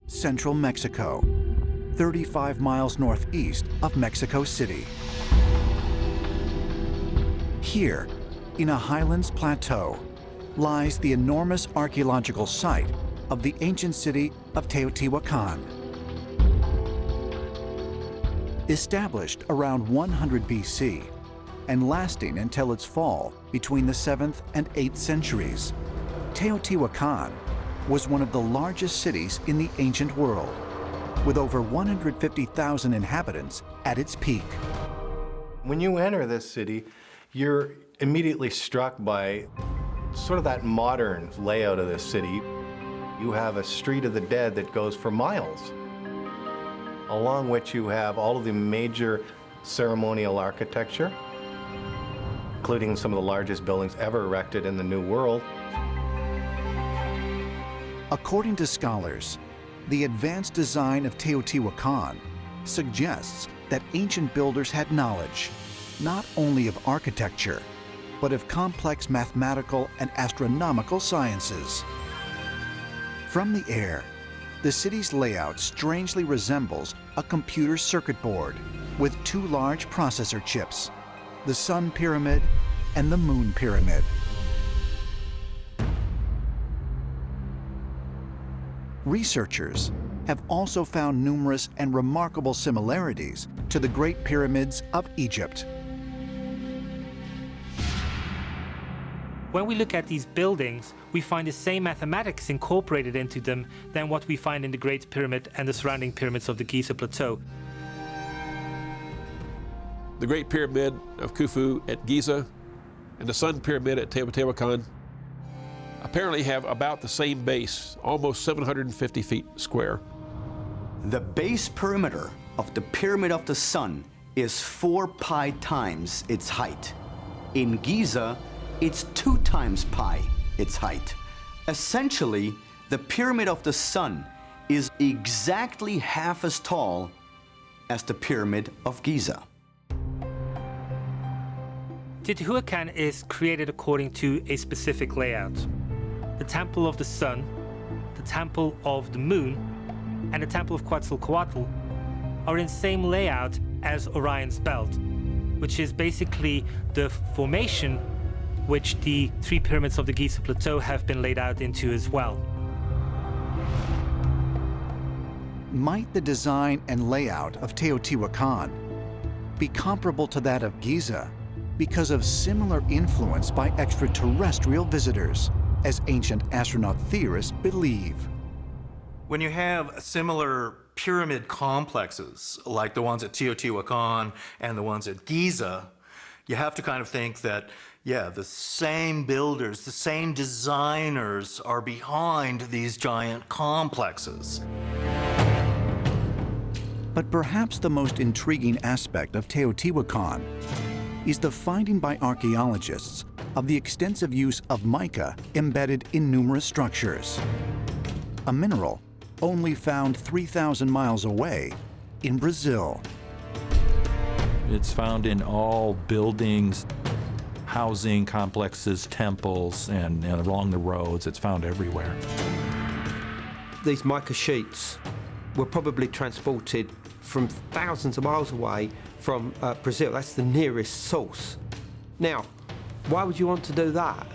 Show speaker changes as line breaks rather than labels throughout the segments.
central Mexico, 35 miles northeast of Mexico City. Here, in a highlands plateau, lies the enormous archaeological site of the ancient city of Teotihuacan. Established around 100 BC and lasting until its fall between the 7th and 8th centuries, Teotihuacan was one of the largest cities in the ancient world, with over 150,000 inhabitants at its peak.
When you enter this city, you're immediately struck by sort of that modern layout of this city. You have a street of the dead that goes for miles, along which you have all of the major ceremonial architecture, including some of the largest buildings ever erected in the New World.
According to scholars, the advanced design of Teotihuacan suggests that ancient builders had knowledge not only of architecture, but of complex mathematical and astronomical sciences. From the air, the city's layout strangely resembles a computer circuit board with two large processor chips, the Sun Pyramid and the Moon Pyramid. Researchers have also found numerous and remarkable similarities to the Great Pyramids of Egypt.
When we look at these buildings, we find the same mathematics incorporated into them than what we find in the Great Pyramid and the surrounding pyramids of the Giza Plateau.
The Great Pyramid of Khufu at Giza and the Sun Pyramid at Teotihuacan apparently have about the same base, almost 750 feet square.
The base perimeter of the Pyramid of the Sun is 4 pi times its height. In Giza, it's 2 times pi its height. Essentially, the Pyramid of the Sun is exactly half as tall as the Pyramid of Giza.
Teotihuacan is created according to a specific layout. The Temple of the Sun, the Temple of the Moon, and the Temple of Quetzalcoatl are in the same layout as Orion's Belt, which is basically the formation which the 3 pyramids of the Giza Plateau have been laid out into as well.
Might the design and layout of Teotihuacan be comparable to that of Giza because of similar influence by extraterrestrial visitors, as ancient astronaut theorists believe?
When you have similar pyramid complexes, like the ones at Teotihuacan and the ones at Giza, you have to kind of think that, yeah, the same builders, the same designers are behind these giant complexes.
But perhaps the most intriguing aspect of Teotihuacan is the finding by archaeologists of the extensive use of mica embedded in numerous structures, a mineral only found 3,000 miles away in Brazil.
It's found in all buildings, housing complexes, temples, and along the roads. It's found everywhere.
These mica sheets were probably transported from thousands of miles away from Brazil. That's the nearest source. Now, why would you want to do that?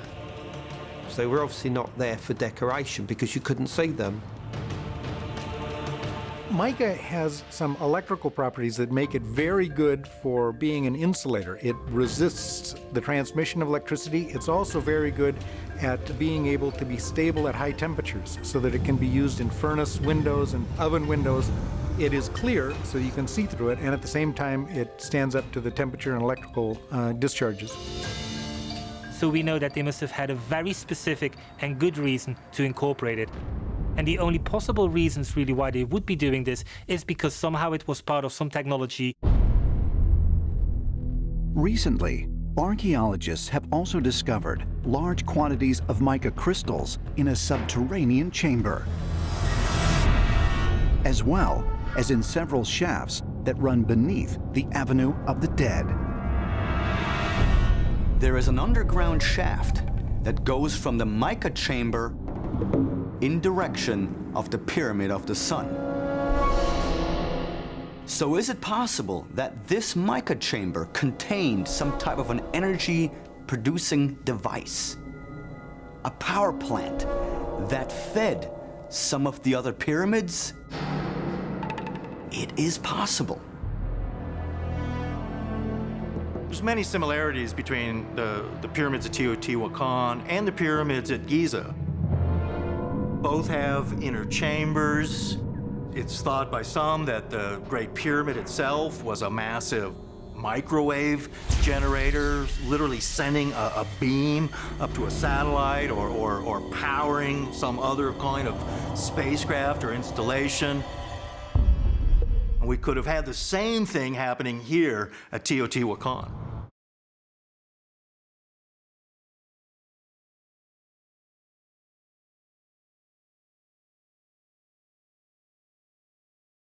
So they were obviously not there for decoration because you couldn't see them.
Mica has some electrical properties that make it very good for being an insulator. It resists the transmission of electricity. It's also very good at being able to be stable at high temperatures so that it can be used in furnace windows and oven windows. It is clear so you can see through it, and at the same time it stands up to the temperature and electrical discharges.
So we know that they must have had a very specific and good reason to incorporate it. And the only possible reasons really why they would be doing this is because somehow it was part of some technology.
Recently, archaeologists have also discovered large quantities of mica crystals in a subterranean chamber, as well as in several shafts that run beneath the Avenue of the Dead.
There is an underground shaft that goes from the mica chamber in direction of the Pyramid of the Sun. So is it possible that this mica chamber contained some type of an energy-producing device? A power plant that fed some of the other pyramids? It is possible.
There's many similarities between the pyramids at Teotihuacan and the pyramids at Giza. Both have inner chambers. It's thought by some that the Great Pyramid itself was a massive microwave generator, literally sending a beam up to a satellite or powering some other kind of spacecraft or installation. And we could have had the same thing happening here at Teotihuacan.